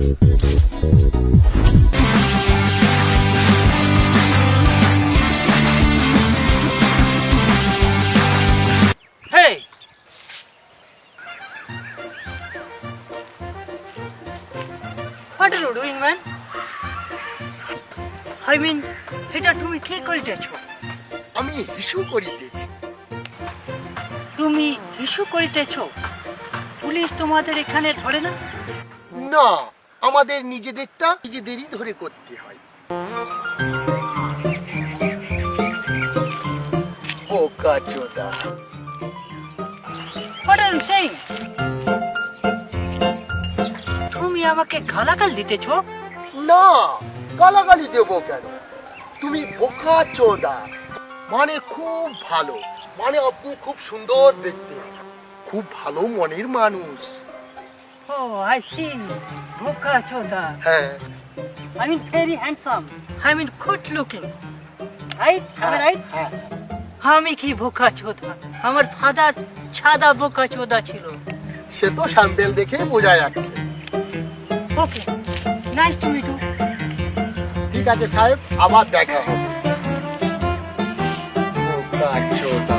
Hey! What are you doing, man? I mean, এটা তুমি কি করিতেছো? আমি হিসু করিতেছি। তুমি ইস্যু করিতেছো? পুলিশ তোমাদের এখানে ধরে না? না, আমাদের নিজেদেরটা নিজেদেরই ধরে করতে হয়। বোকাচোদা। What are you saying? তুমি আমাকে গালাগাল দিতেছো? না, গালাগালি দেবো কেন? তুমি বোকাচোদা মানে খুব ভালো, মানে আপনি খুব সুন্দর দেখতে, খুব ভালো মনের মানুষ। Oh, I see. বোকা চোদা। হ্যাঁ I mean very handsome. I mean good looking. Right? Am I right? হ্যাঁ, আমি কি বোকা চোদা? আমার ফাদার সাদা বোকা চোদা ছিল। সে তো স্যাম্পেল দেখে বোঝা যাচ্ছে। Okay. Nice to meet you. ঠিক আছে সাহেব, আবার দেখা হবে। বোকাচোদা।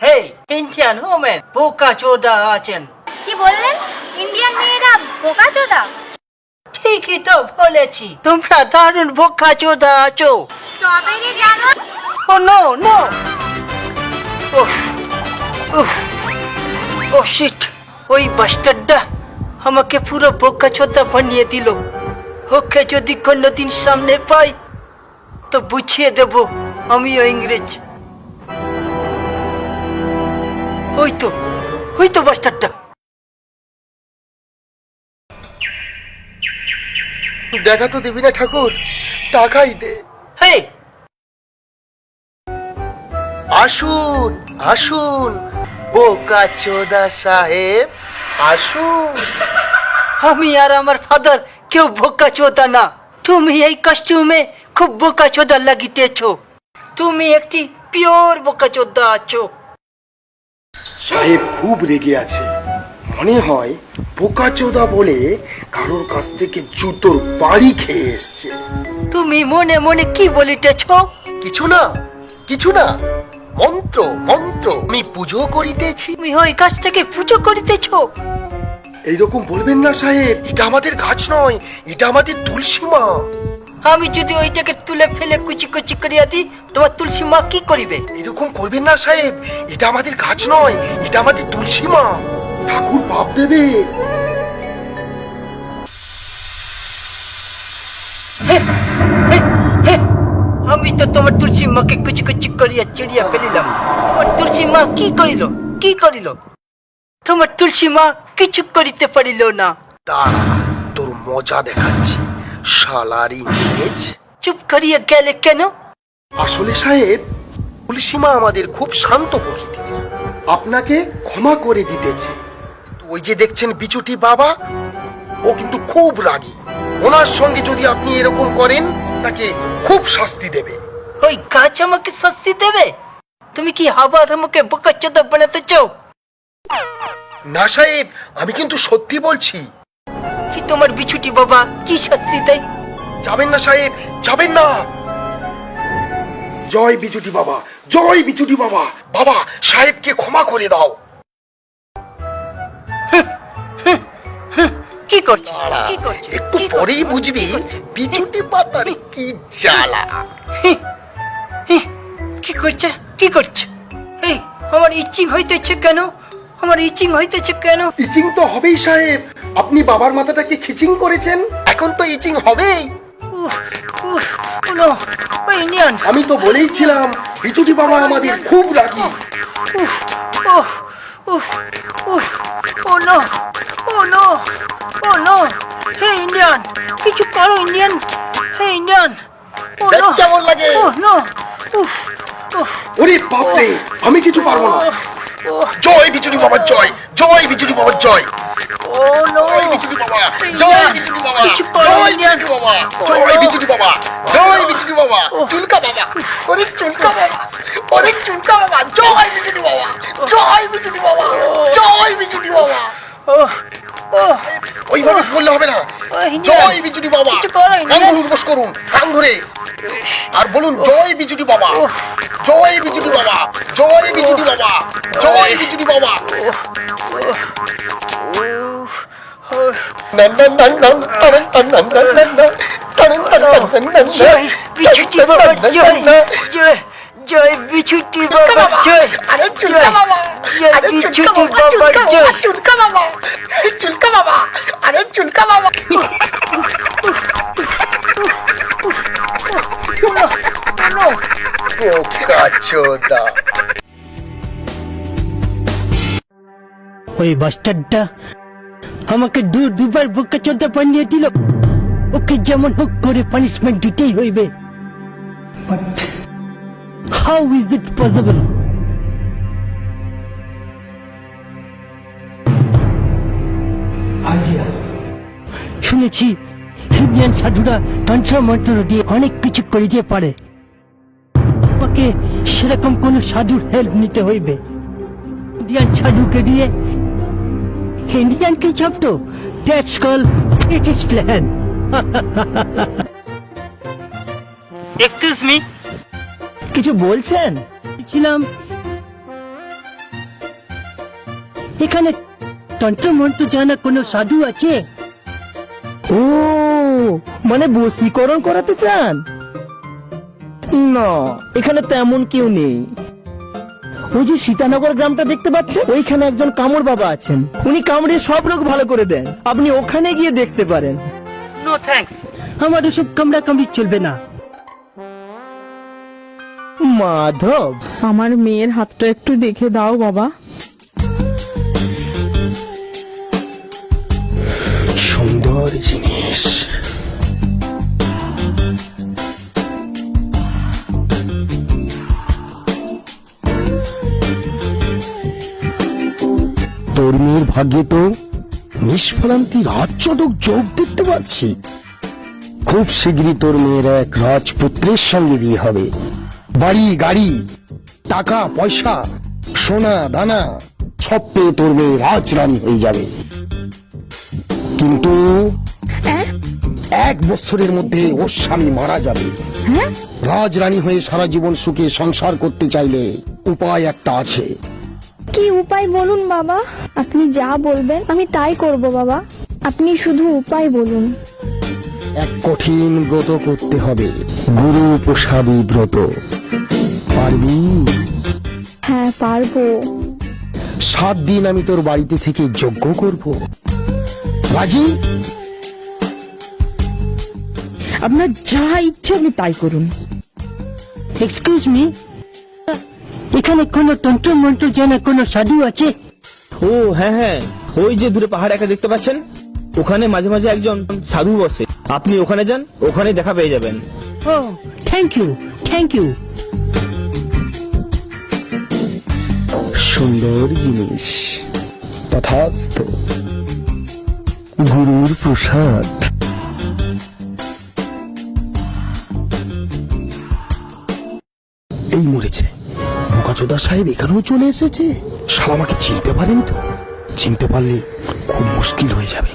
Hey, Indian woman, বোকা চোদা আছেন। কি বললেন? ইন্ডিয়ান মেয়েরা বোকাচোদা? ঠিকই তো বলেছি, তোমরা দারুণ বোকা চোদা আছো। তবে রে জানো, Oh no, no! Oof, oof, oh shit! ওই বাস্টারটা আমাকে পুরো বোকা চোদা বানিয়ে দিল। ওকে যদি কোনোদিন সামনে পাই তো বুঝিয়ে দেব আমিও ইংরেজ। ওই তো বাস্টারটা। দেখা তো দিবি না ঠাকুর, টাকাই দে। হেই, আসুন আসুন বোকাচোদা সাহেব, আসুন। আমি আর আমার ফাদার কেউ বোকা চোদা না। তুমি এই কস্টিউমে খুব বোকা চোদা লাগিতেছো। তুমি একটি পিওর বোকা চোদা আছো। সাহেব খুব রেগে আছে, মনে হয় বোকাচোদা বলে কারোর কাছ থেকে জুতোর বাড়ি খেয়ে এসছে। তুমি মনে মনে কি বলিতেছ? কিছু না, কিছু না, মন্ত্র মন্ত্র, আমি পুজো করিতেছি। তুমি ওই গাছটাকে পুজো করিতেছ? এইরকম বলবেন না সাহেব, এটা আমাদের গাছ নয়, এটা আমাদের তুলসী মা। আমি যদি ওইটাকে তুলে ফেলে কুচি কুচি করিয়া দিই, তোমার তুলসী মা কি করিবে? এরকম করবেন না সাহেব, এটা আমাদের গাছ নয়, এটা আমাদের তুলসী মা। ঠাকুর পাপ দেবে। আমি তো তোমার তুলসী মাকে কুচি কুচি করিয়া চিড়িয়া ফেলিলাম। তোমার তুলসী মা কি করিল? কি করিল? তোমার তুলসী মা কিছু করিতে পারিল না। দাঁড়া, তোর মজা দেখাচ্ছি শালার ইংরেজ। চুপ করিয়া গেলে কেন? আসলে সাহেব, তুলসী মা আমাদের খুব শান্ত প্রকৃতির, আপনাকে ক্ষমা করে দিতেছে। ওই যে দেখছেন বিচুটি বাবা, ও কিন্তু খুব রাগী। ওনার সঙ্গে যদি আপনি এরকম করেন, তাকে খুব শাস্তি দেবে। ওই গাছ আমাকে শাস্তি দেবে? তুমি কি আবার আমাকে বোকাচোদা বানাতে চাও? না সাহেব, আমি কিন্তু সত্যি বলছি। কি তোমার বিছুটি বাবা কি শাস্তি দেয়? যাবেন না সাহেব, যাবেন না। জয় বিচুটি বাবা, জয় বিচুটি বাবা। বাবা, সাহেবকে ক্ষমা করে দাও। কি করছে? কি করছে? একটু পরেই বুঝবি বিচুটি পাতার কি জ্বালা। কি করছে? কি করছে? এই আমার ইচিং হইতেছে কেন? আমার ইচিং হইতেছে কেন? ইচিং তো হবেই সাহেব, আপনি বাবার মাথাটাকে খিচিং করেছেন, এখন তো ইচিং হবেই। উফ, উফ, নো, ওই ইন্ডিয়ান। আমি তো বলেইছিলাম বিচুটি বাবা আমাদের খুব রাগী। উফ, উফ, উফ, উফ, ও নো, ও নো, ও নো। হে ইন্ডিয়ান, কিছু করো ইন্ডিয়ান। হে ইন্ডিয়ান, দেখ কেমন লাগে। নো উফ উফ ওরে বাপরে, আমি কিছু পারবো না। জয় বিচুরি বাবা জয়, জয় বিচুরি বাবা জয়, ও নো জয় বিচুরি বাবা, জয় বিচুরি বাবা, কিছু পারবো জয় না। বিচুরি বাবা, জয় বিচুরি বাবা, জয় বিচুরি বাবা, চুলকা বাবা, ওরে চুলকা বাবা, ওরে চুলকা বাবা, জয় বিচুরি বাবা, জয় বিচুরি বাবা, জয় বিচুরি বাবা। ও ও ওইভাবে বললে হবে না। জয় বিচুরি বাবা, কিছু করো, কান ধরুন, বস করুন, কান ধরে আর বলুন জয় বিচুরি বাবা, জয় বিচুরি বাবা, জয় বিচুরি বাবা, জয় বিচুরি বাবা। নন নন নন নন টানন টানন টানন টানন টানন টানন জয় বিচুটি বাবা জয় জয় জয় বিচুটি বাবা জয় আরে চুলকা বাবা, জয় আরে বিচুটি চুলকা বাবা জয় চুলকা বাবা, চুলকা বাবা, আরে চুলকা বাবা। বোকাচোদা। ওই বাস্টারটা আমাকে দুবার বুকে চোদ্দা বানিয়ে দিল। ওকে যেমন হোক করে পানিশমেন্ট দিতেই হইবে। How is it possible? শুনেছি ইন্ডিয়ান সাধুরা তন্ত্র মন্ত্র দিয়ে অনেক কিছু করিতে পারে। আমাকে সেরকম কোন সাধুর হেল্প নিতে হইবে। ইন্ডিয়ান সাধুকে দিয়ে ইন্ডিয়ান কি চাপতো? That's call British plan. Excuse me, কিছু বলছেন? ছিলাম এখানে তন্ত্র মন্ত্র জানা কোনো সাধু আছে? ও মানে বশীকরণ করাতে চান? না, এখানে তেমন কেউ নেই। ওই যে সীতানগর গ্রামটা দেখতে পাচ্ছেন, ওইখানে একজন কামড় বাবা আছেন। উনি কামড়ে সব রোগ ভালো করে দেন। আপনি ওখানে গিয়ে দেখতে পারেন। নো থ্যাঙ্কস, আমার ওসব কামড়া কামড়ি চলবে না। মাধব, আমার মেয়ের হাতটা একটু দেখে দাও বাবা। সুন্দর জিনিস। তোর মেয়ের ভাগ্যে তো নিষ্ফলান্তি রাজচটক যোগ দেখতে পাচ্ছি। খুব শীঘ্রই তোর মেয়ের এক রাজপুত্রের সঙ্গে বিয়ে হবে। বাড়ি গাড়ি, টাকা পয়সা, সোনা দানা সব পেয়ে তোর মেয়ে রাজরানী হয়ে যাবে। কিন্তু 1 বছরের মধ্যে ওর স্বামী মারা যাবে। রাজরানী হয়ে সারা জীবন সুখে সংসার করতে চাইলে উপায় একটা আছে। কি উপায় বলুন বাবা? আপনি যা বলবেন আমি তাই করব বাবা। আপনি শুধু উপায় বলুন। এক কঠিন ব্রত করতে হবে, গুরু প্রসাদী ব্রত। পারবি? হ্যাঁ পারবো। 7 দিন আমি তোর বাড়িতে থেকে যজ্ঞ করব। রাজি? আপনার যা ইচ্ছে আপনি তাই করুন। এক্সকিউজ মি, এখানে কোনো তন্ত্র মন্ত্র জানা কোনো সাধু আছে? ও হ্যাঁ হ্যাঁ, ওই যে দূরে পাহাড় একা দেখতে পাচ্ছেন, ওখানে মাঝে মাঝে একজন সাধু বসে। আপনি ওখানে যান, ওখানে দেখা পেয়ে যাবেন। ও থ্যাংক ইউ, থ্যাংক ইউ। সুন্দর জিনিস, তথাস্তু। গুরুর প্রসাদ। এই মরেছে। বোকাচোদা সাহেব এখানেও চলে এসেছে। শালা আমাকে চিনতে পারেনি তো? চিনতে পারলে খুব মুশকিল হয়ে যাবে।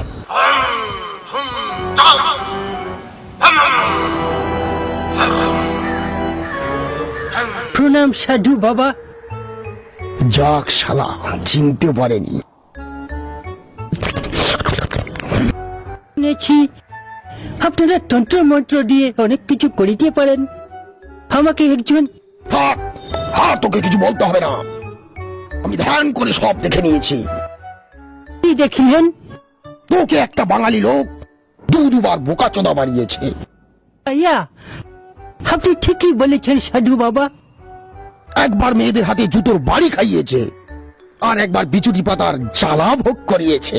প্রণাম সাধু বাবা। যাক শালা, চিনতে পারেনি। শুনেছি আপনারা তন্ত্র মন্ত্র দিয়ে অনেক কিছু করিতে পারেন। আমাকে একজন থাক, হ্যাঁ তোকে কিছু বলতে হবে না। আমি ধ্যান করে সব দেখে নিয়েছি। কি দেখিলেন? তোকে একটা বাঙালি লোক দুবার বোকাচোদা বানিয়েছে। আইয়া, আপনি ঠিকই বলেছেন সাধু বাবা। একবার মেয়েদের হাতে জুতোর বাড়ি খাইয়েছে, আর একবার বিচুটি পাতার জ্বালা ভোগ করিয়েছে।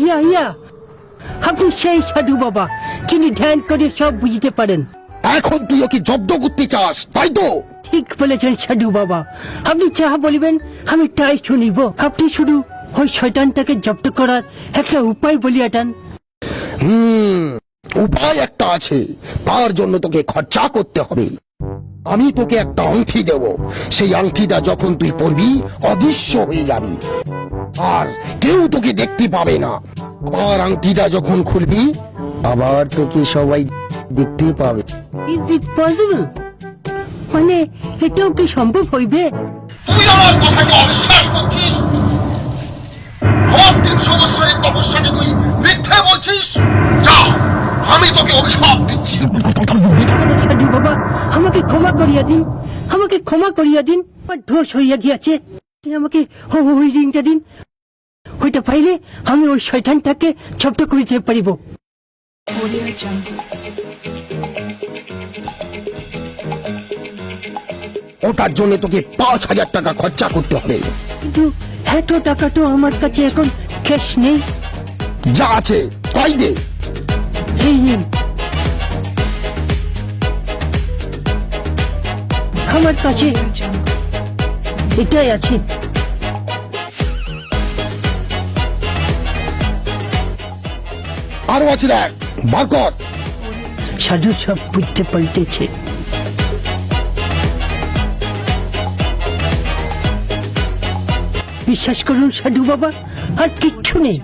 ইয়া ইয়া, আপনি সেই সাধু বাবা যিনি ধ্যান করে সব বুঝতে পারেন। এখন তুই ওকে জব্দ করতে চাস তাই তো? ঠিক বলেছেন সাধু বাবা, আপনি যা বলিবেন আমি তাই শুনিব। আপনি শুধু ওই শয়তানটাকে জব্দ করার একটা উপায় বলিয়া দেন। উপায় একটা আছে, তার জন্য তোকে খরচা করতে হবে। আমি তোকে একটা আংটি দেব, সেই আংটিটা যখন তুই পরবি অদৃশ্য হয়ে যাবি, আর কেউ তোকে দেখতে পাবে না। আবার আংটিটা যখন খুলবি আবার তোকে সবাই দেখতে পাবে। Is it possible? মানে এটাও কি সম্ভব হইবে? তুই আমার কথাকে অবিশ্বাস করছিস? আমার 300 বছরের তপস্যাকে তুই মিথ্যে বলছিস? যা, আমি তোকে অভিশাপ দিচ্ছি। সাধু বাবা, আমাকে ক্ষমা করিয়া দিন, আমাকে ক্ষমা করিয়া দিন। আমার দোষ হইয়া গিয়াছে, আমাকে ওই রিংটা দিন। ওইটা পাইলে আমি ওই শয়তানটাকে জব্দ করিতে পারিব। ওটার জন্য তোকে 5,000 টাকা খরচা করতে হবে। কিন্তু এত টাকা তো আমার কাছে এখন ক্যাশ নেই। যা আছে তাই দে। এই নিন, আমার কাছে এটাই আছে। আরো আছে, দেখ, বার কর। সাধু সব বুঝতে পাল্টেছে। বিশ্বাস করুন সাধু বাবা, আর কিচ্ছু নেই।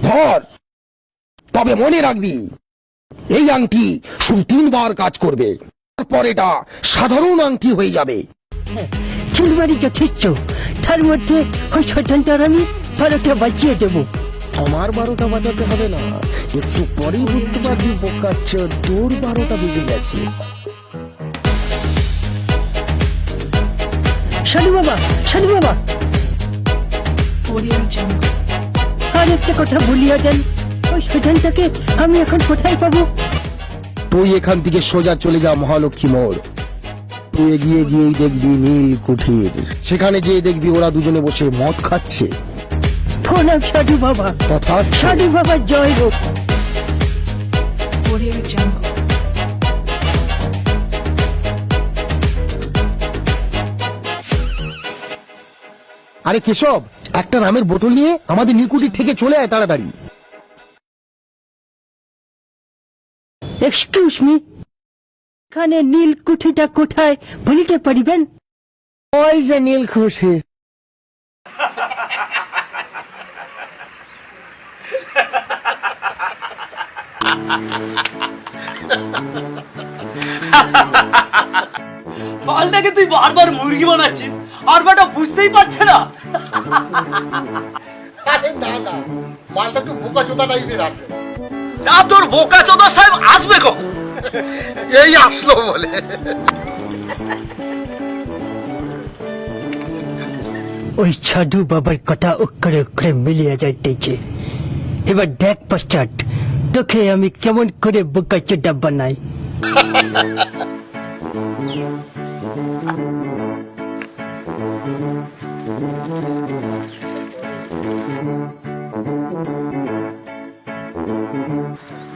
ধর, তবে মনে রাখবি এই আংটি শুধু 3 বার কাজ করবে, তারপর এটা সাধারণ আংটি হয়ে যাবে। 3 বারই যথেষ্ট, তার মধ্যে ওই শয়তানটার আমি 12টা বাজিয়ে দেবো। আমার 12টা বাজাতে হবে না, একটু পরেই বুঝতে পারবি বোকাচ্ছ তোর 12টা বেজে গেছে। সাধু বাবা, সাধু বাবা, আর একটা কথা বলিয়া দেন, ওই শয়তানটাকে আমি এখন কোথায় পাবো? তুই এখান থেকে সোজা চলে যা মহালক্ষ্মী মোড়। তুই এগিয়ে গিয়েই দেখবি নীল কুঠির, সেখানে যেয়ে দেখবি ওরা দুজনে বসে মদ খাচ্ছে। প্রণাম সাধু বাবা। তথাস্তু। সাধু বাবা জয় হোক। আরে কেশব, একটা নামের বোতল নিয়ে আমাদের নীলকুঠির থেকে চলে আয় তাড়াতাড়ি। এক্সকিউজ মি, এখানে নীলকুঠিটা কোথায় বলিতে পারিবেন? ওই যে নীলকুঠি। মালটাকে তুই বারবার মুরগি বানাচ্ছিস আর বেটা বুঝতেই পারছে না। আরে না না, মালটা একটু বোকা চোদা টাইপের আছে। তা তোর বোকা চোদা সাহেব আসবে কখন? এই আসলো বলে। ওই সাধু বাবার কথা অক্ষরে অক্ষরে মিলিয়ে যাইতেছে। এবার দেখ পশ্চাৎ, তোকে আমি কেমন করে বোকা চোদা বানাই।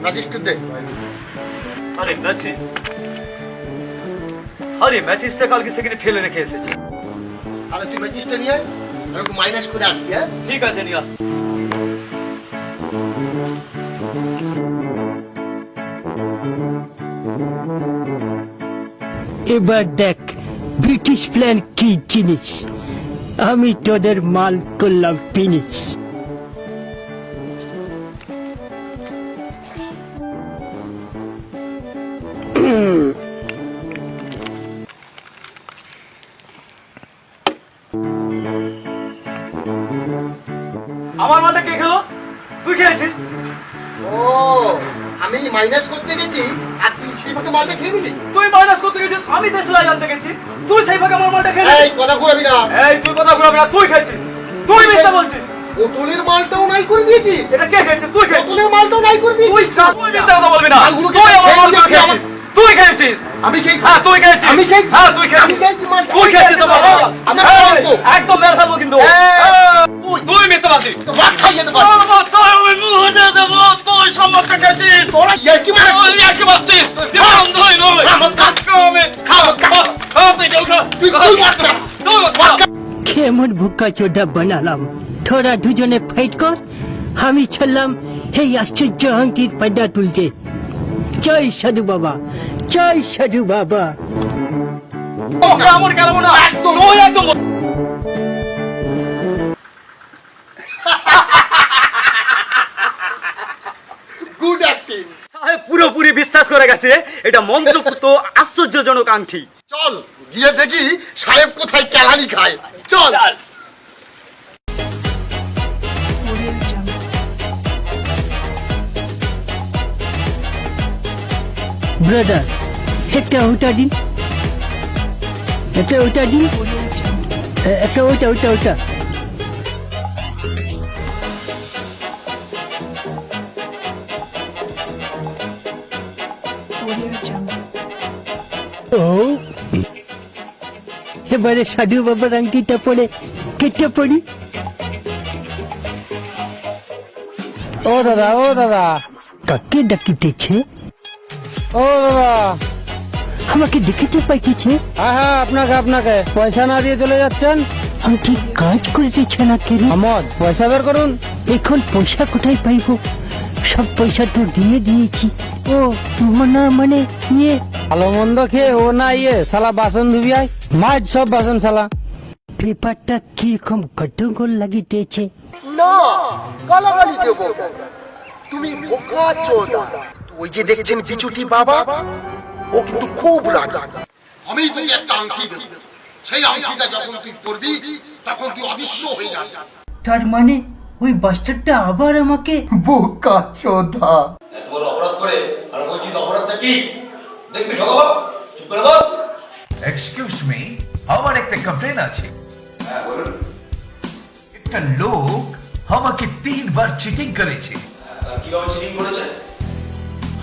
ম্যাজিস্ট্রেট দে। আরে ম্যাচিস, আরে ম্যাচিসটা কালকে সেখানে ফেলে রেখে এসেছি। আরে তুই ম্যাজিস্ট্রেট নিয়ে আয়, আমি একটু মাইনাস করে আসছি। হ্যাঁ ঠিক আছে, নিয়ে আস। এবার দেখ ব্রিটিশ প্ল্যান কি জিনিস, আমি তোদের মাল করলাম ফিনিশ। আমার মালটা কে খেলো? তুই খেয়েছিস? ও, আমি মাইনাস করতে গেছি আর তুই সেই ফাঁকে মালটা খেয়ে নিলি। তুই মাইনাস করতে গেছিস, আমি দেশলাই আনতে গেছি, তুই সেই ভাগে আমার মালটা খেয়ে এই কথা ঘুরাবি না। এই তুই কথা ঘুরাবি না, তুই খেয়েছিস, তুই মিথ্যা বলছিস। বোতলের মালটাও নাই করে দিয়েছিস। এটা কে খেয়েছে? তুই খেয়েছিস। বোতলের মালটাও নাই করে তুই দিয়েছিস। মিথ্যা কথা বলবি না, মালগুলোকে তুই আমার মাল খেয়ে খেয়েছিস, তুই খেয়েছিস। আমি খেয়েছি। হ্যাঁ তুই খেয়েছিস। আমি খেয়েছি। হ্যাঁ তুই খেয়েছিস। আমি খেয়েছি মানে। তুই খেয়েছিস তো বাবা। আমি এই, খাবো। একদম মেরে ফেলবো কিন্তু। তুই মিথ্যাবাদী। ভাত খাইয়ে দেবো। তুই আমি মুহূর্তে দেবো, তুই সম্পর্কে খেয়েছিস। তোরা ইয়ার্কি মারা। তুই একই ভাবছিস। তুই বন্ধ হয়ে নয়। খা, মদ খা। আমি খা, মদ খা। তুই চল খা। তুই মদ খা। তুই মদ খা। কেমন বোকা চোদা বানালাম। তোরা দুজনে ফাইট কর, আমি চললাম এই আশ্চর্য আংটির পাড্ডা তুলছে। জয় সাধু বাবা, জয় সাধু বাবা। তোকে আমার গেলাম না। একদম। তুই একদম গুড অ্যাক্টিং। সাহেব পুরোপুরি বিশ্বাস করে গেছে এটা মন্ত্রপুত আশ্চর্যজনক আংটি। চল গিয়ে দেখি সাহেব কোথায় কেলানি খায়। চল। ব্রাদার, একটা ওটা দিন, একটা ওটা দিন, একটা ওটা ওটা ওটা। ও এবারে সাধু বাবার আংটিটা পরে কেটে পড়ি। ও দাদা কাকে ডাকিতেছে? ও দাদা, আমাকে দেখিতে পাইতেছে? হ্যাঁ আপনাকে পয়সা না দিয়ে চলে যাচ্ছেন। আমি ঠিক কাজ করিতেছে না কেন? আমদ, পয়সা বের করুন। এখন পয়সা কোথায় পাইব? সব পয়সা তো দিয়ে দিয়েছি। ও মানে ইয়ে, ভালো মন্দ খেয়ে ও না শালা বাসন ধুবি আয়, মাছ সব বাসন শালা। পেপারটা কিরকম গন্ডগোল লাগিতেছে। না, গালাগালি দেবো কেন? তুমি বোকা চোদা। ওই যে দেখছেন বিচুটি বাবা, ও কিন্তু খুব রাগী। আমি তোকে একটা আংটি দেবো, সেই আংটিটা যখন তুই পরবি তখন তুই অদৃশ্য হয়ে যাবি। তার মানে ওই বাস্টারটা আবার আমাকে? বোকা চোদা। এত বড় অপরাধ করে আর বলছিস অপরাধটা কি? দেখবি ঠকাবো, চুপ করে বল। এক্সকিউজ মি, আমার একটা কমপ্লেন আছে। হ্যাঁ বলুন। একটা লোক আমাকে 3 বার চিটিং করেছে, কিভাবে চিটিং করেছে?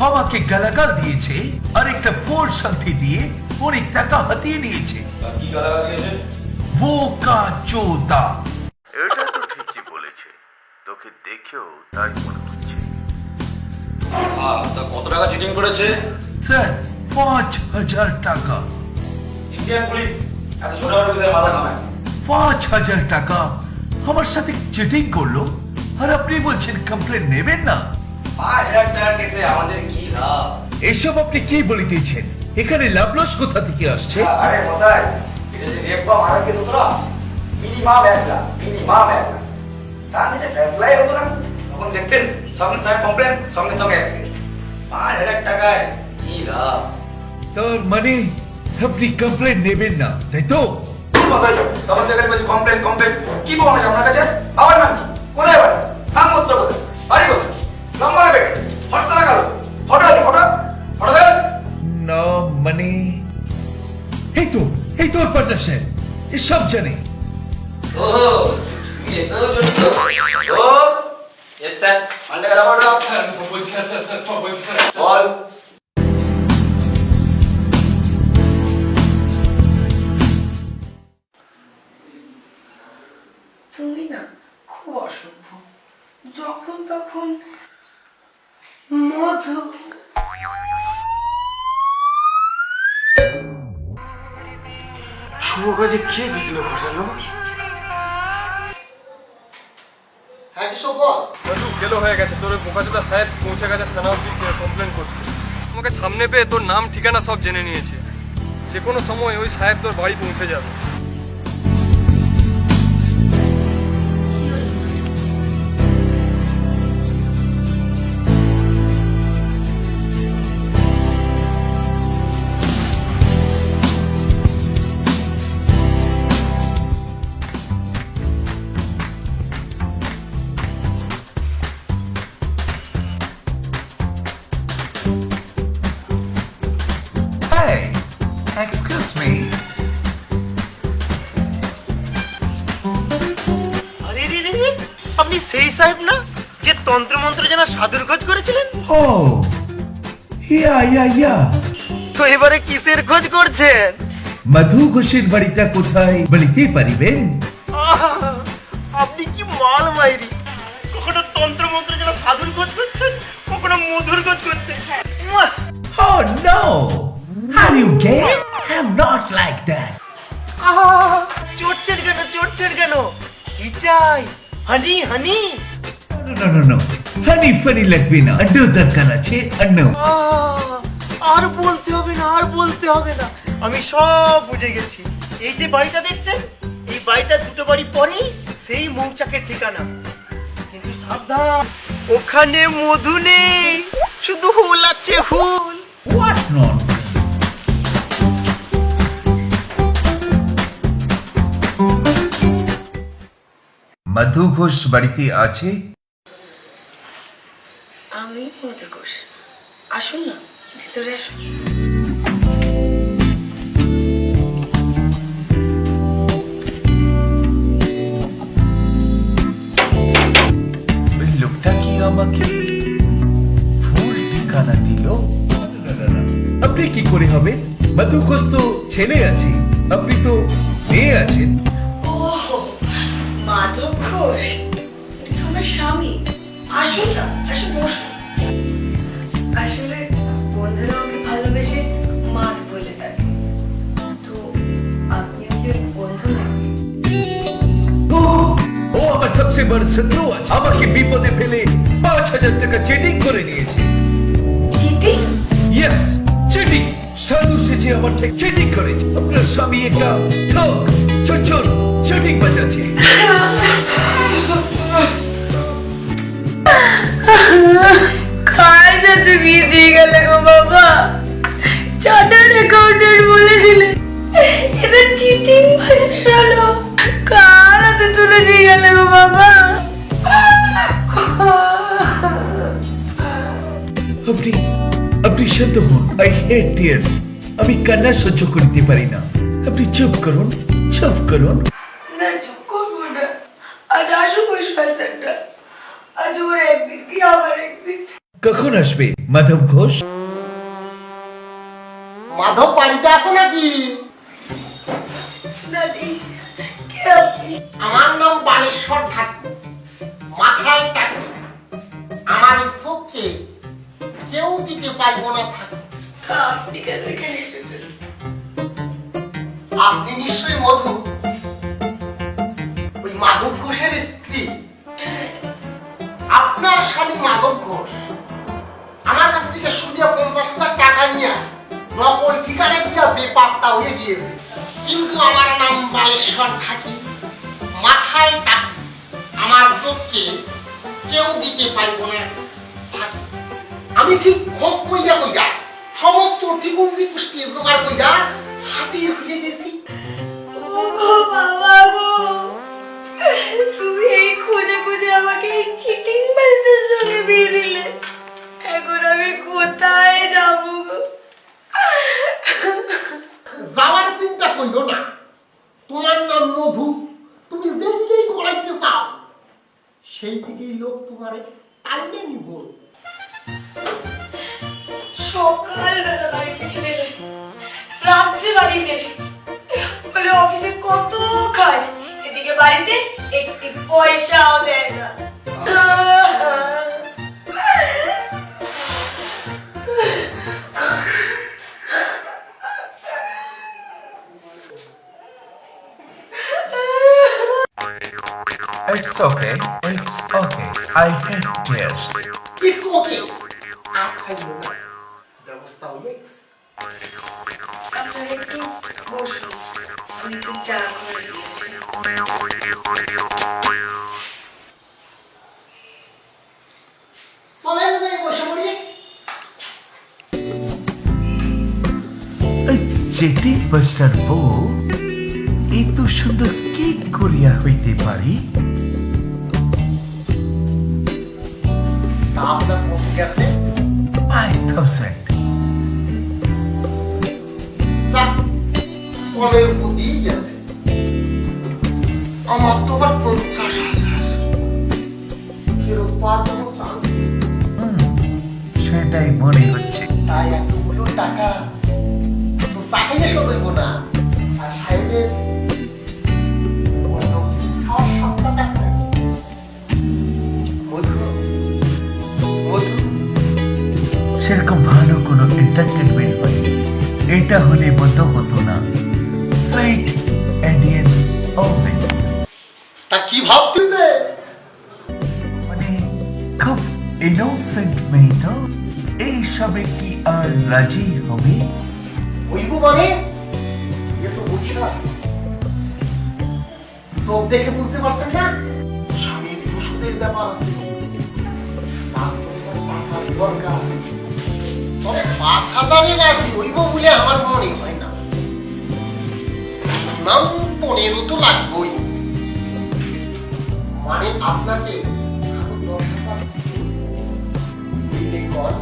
আমাকে গালাগাল দিয়েছে আর একটা ফোর শান্তি দিয়ে অনেক টাকা হাতিয়ে নিয়েছে। কি গালাগাল দিয়েছে? বোকা চোদা। এটা তো ঠিকই বলেছে, তোকে দেখেও তাই মনে হচ্ছে। হ্যাঁ, তা কত টাকা চিটিং করেছে? স্যার 5,000 টাকা। ইন্ডিয়ান পুলিশ এত ছোট বড় বিষয়ে মাথা ঘামায়। 5,000 টাকা আমার সাথে চিটিং করলো আর আপনি বলছেন কমপ্লেন নেবেন না? 5,000 টাকা কেসে আমাদের কি লাভ? এসব আপনি কি বলিতেছেন? এখানে লাভ লস কোথা থেকে আসছে? আরে মশাই, এটা যে রেপ বা মারার কেস হতো না, মিনিমাম 1 লাখ, মিনিমাম 1 লাখ। তার নিচে ফেসলাই হতো না, তখন দেখতেন সঙ্গে সঙ্গে কমপ্লেন, সঙ্গে সঙ্গে অ্যাকশন। 5,000 টাকায় কি লাভ? তার মানে আপনি কমপ্লেন নেবেন না, তাই তো? মশাই, তখন থেকে বলছি কমপ্লেন কমপ্লেন। কি পাবো না আপনার কাছে? আমার নাম কি? কোথায় বাড়ি? নাম গোত্র কোথায়? বাড়ি কোথায়? লম্বা না বেটে? ফটো না গেল? ফটো আছে ফটো? ফটো দেন। না মানে এই তো পার্টনার সাহেব এসব জানে। ওহো, তুমি এত জড়িত। বস, ইয়েস স্যার, মানতে গেল ফটো। সব বলছি স্যার, সব বলছি স্যার। বল। তুমি না খুব অসভ্য, যখন তখন মধু। শুভ কাজে কে বিঘ্ন ঘটালো? হ্যাঁ কিছু বল। গেলো হয়ে গেছে, তোর বোকাচোদা সাহেব পৌঁছে গেছে থানা অব্দি কমপ্লেন করতে। আমাকে সামনে পেয়ে তোর নাম ঠিকানা সব জেনে নিয়েছে। যে কোনো সময় ওই সাহেব তোর বাড়ি পৌঁছে যাবে। Hey, excuse me. আরে রে রে রে, আপনি সেই সাহেব না যে তন্ত্র মন্ত্র জানা সাধুর খোঁজ করেছিলেন? Oh, yeah. তো এবারে কিসের খোঁজ করছেন? মধু ঘোষের বাড়িটা কোথায় বলিতে পারিবেন? আপনি কি মাল মাইরি, কখনো তন্ত্র মন্ত্র যারা সাধুর খোঁজ করছেন, কখনো মধুর খোঁজ করছেন। Oh no! Are you gay? I'm not like that. চড়ছেন কেন, চড়ছেন কেন? কি চাই? হানি হানি? No. হানি ফানি লাগবে না, আড্ডো দরকার আছে, আড্ডো। আর বলতে হবে না, আর বলতে হবে না, আমি সব বুঝে গেছি। এই যে বাড়িটা দেখছেন, এই বাড়িটা দুটো বাড়ি পরেই সেই মৌচাকের ঠিকানা। কিন্তু সাবধান, ওখানে মধু নেই, শুধু হুল আছে, হুল। What nonsense! মধু ঘোষ বাড়িতে আছে? আমি মধু ঘোষ। আসুন না, ভিতরে আসুন। ওই লোকটা কি আমাকে ফুল ঠিকানা দিল? না। আপনি কি করে হবে? মধু ঘোষ তো ছেলে আছে, আপনি তো মেয়ে আছেন। ও মাধব ঘোষ, তোমার স্বামী। আসুন না, আসুন বসুন। আসলে বন্ধুরা ওকে ভালোবেসে মাধ বলে থাকে, তো আপনি ওকে বন্ধু না। ও আমার সবচেয়ে বড় শত্রু আছে, আমাকে বিপদে ফেলে 5,000 টাকা চিটিং করে নিয়েছে। চিটিং? Yes, cheating. সাধু সেজে আমার থেকে চিটিং করেছে। আপনার স্বামী একটা ঠক, চোর, চিটিং বাজাচ্ছে। কার সাথে বিয়ে দিয়ে গেলে গো বাবা? চার্টার্ড অ্যাকাউন্টেন্ট বলেছিলেন, এটা চিটিং হলো। কার হাতে তুলে দিয়ে গেলে গো বাবা? আপনি শান্ত হন। I hate tears. আমি কান্না সহ্য করতে পারি না। আপনি চুপ করুন, চুপ করুন। না, চুপ করবো না। আজ আসুক ওই শয়তানটা। আজ ওর একদিন কি আমার একদিন। কখন আসবে মাধব ঘোষ? মাধব বাড়িতে আছে নাকি? দাদি, কে আপনি? আমার নাম বালেশ্বর ঠাকুর, মাথায় টাকা। আমার এই চোখকে কেউ দিতে পারবো না ঠাকুর। তা আপনি কেন এখানে এসেছেন? আপনি নিশ্চয়ই মধু, ওই মাধব ঘোষের স্ত্রী। আপনার স্বামী মাধব ঘোষ আমার কাছ থেকে সুদে 50,000 টাকা নিয়ে নকল ঠিকানা দিয়া বেপাত্তা হয়ে গিয়েছে। কিন্তু আমার নাম বালেশ্বর থাকি, মাথায় টাকি। আমার চোখকে কেউ দিতে পারবো না থাকি। আমি ঠিক খোঁজ কইরা সমস্ত ঠিকুঞ্জি পুষ্টি জোগাড় কইরা হাজির হয়ে গেছি। ও বাবা গো, তুমি এই খুঁজে খুঁজে আমাকে এই চিটিং মাস্টার সঙ্গে বিয়ে দিলে। এখন আমি কোথায় যাবো গো? যাওয়ার চিন্তা কইরো না, তোমার নাম মধু, তুমি যেদিকেই করাইতে চাও সেই দিকেই লোক তোমারে টাইনে নিব। সকালবেলা বাড়িতে ফেরে, রাত্রে বাড়ি ফেরে, বলে অফিসে কত কাজ, এদিকে বাড়িতে একটি পয়সাও দেয় না। It's okay. It's okay. I hate tears. It's okay, আর খাইও না, ব্যবস্থা হয়ে গেছে। আপনারা একটু বসুন, আমি একটু চা করে নিয়ে আসি। চলেন যে বসে পড়ি। চিটিং মাস্টার বউ এত সুন্দর কি করিয়া হইতে পারি? তা আপনার কত গেছে? 5,000। যাক, কলের বুদ্ধি গেছে। আমার তো আবার 50,000 ফেরত পাওয়ার কোনো চান্স নেই। সেটাই মনে হচ্ছে। তাই এতগুলো টাকা আপনাদের অন্য কিছু খাওয়ার স্বপ্নটা আছে নাকি? মধু মধু সেরকম ভালো কোনো এন্টারটেনমেন্ট হয় এটা হলে বন্ধ হতো না সুইট ইন্ডিয়ান ওভেন তা কি ভাবতেছে? মানে খুব ইনোসেন্ট মেয়ে তো এইসবে কি আর রাজি হবে? হইব মানে এ তো বুঝতে আছে, চোখ দেখে বুঝতে পারছেন না স্বামীর ওষুধের ব্যাপার আছে, তার জন্য টাকার দরকার। তবে 5,000-এ রাজি হইব বলে আমার মনে হয় না, মিনিমাম 15 তো লাগবেই। মানে আপনাকে আরো 10,000 দিলে কর,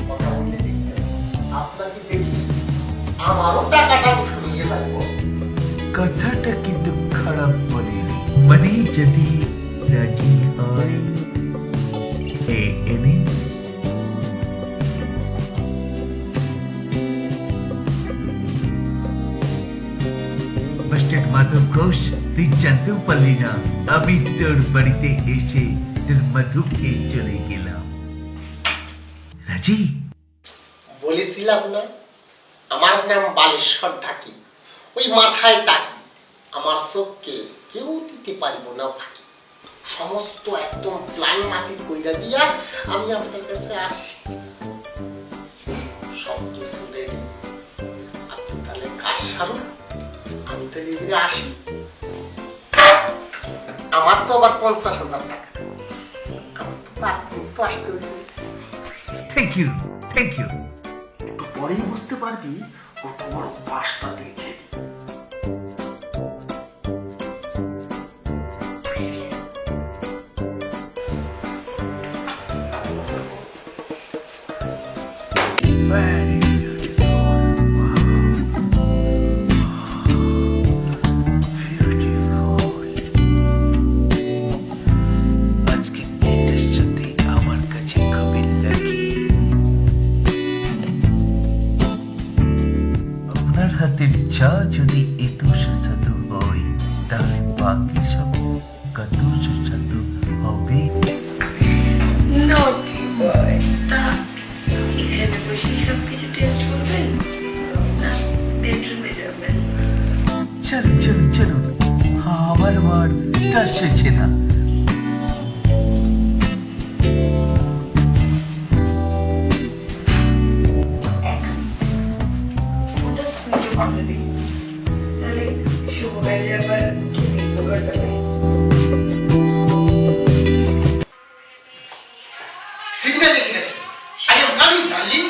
কথা বললে দেখতেছি আপনাকে দেখি আমারও টাকাটা উঠে নিয়ে যাবো। কথাটা কিন্তু খারাপ বলেনি মানে যদি রাজি হয় এনে মাস্টার মাধব ঘোষ তুই জানতেও পারলি না আমি তোর বাড়িতে এসে তোর মধু খেয়ে চলে গেলাম। রাজি? বলেছিলাম না আমার নাম বালেশ্বর ঢাকি, ওই মাথায় টাকি, আমার চোখকে কেউ দিতে পারব না ফাঁকি। সমস্ত একদম প্ল্যান মাটি কইরা দিয়া আমি আপনার কাছে আসি, সব কিছু রেডি। আপনি তাহলে কাজ সারুন, আমি তাহলে এদিকে আসি। আমার তো আবার 50,000 টাকা, আমার তো বাথরুম তো আসতে হইবে। Thank you thank you. একটু পরেই বুঝতে পারবি কত বড় বাসটা দেখে। Very beautiful. Beautiful. আজকে দিনটার সাথে আমার কাছে খুবই লাকি। আপনার হাতের চা যদি এত সুস্বাদু হয় তাহলে বাকি সব কত সুস্বাদু হবে। নটি বয় তা এখানে বসে সব কিছু টেস্ট করবেন না বেডরুমে যাবেন? চলুন চলুন চলুন, আমার কাজ শেষে না। ওটা সুযোগ আমরা দিই, তাহলে শুভ কাজে আবার কি বিঘ্ন ঘটাবে? সিগন্যাল এসে গেছে, আই এম কামিং ডার্লিং।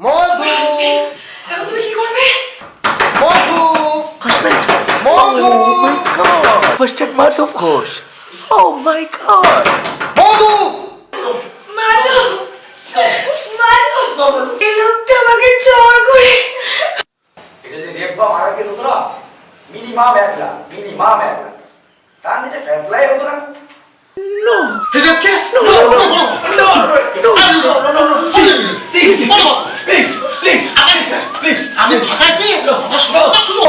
মধু এখন তুমি কি করবে? মধু মধু Mr. Madhav Ghosh. Oh my God. মধু মাধব মাধব এই লোকটা আমাকে চোর করে এটা যে রেপ বা মারার কেস হতো না, মিনিমাম 1 লাখ, মিনিমাম 1 লাখ। তার নিচে ফেসলাই হতো না। এটা case no no no no no please আমি ভাগাই পেয়ে আমার সবটা শুনো।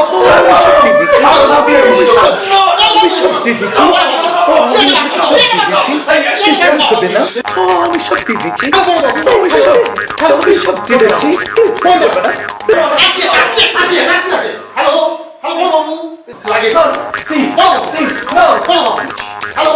আমি শক্তি দিচ্ছি। হ্যালো হ্যালো বাবু লাগে হ্যালো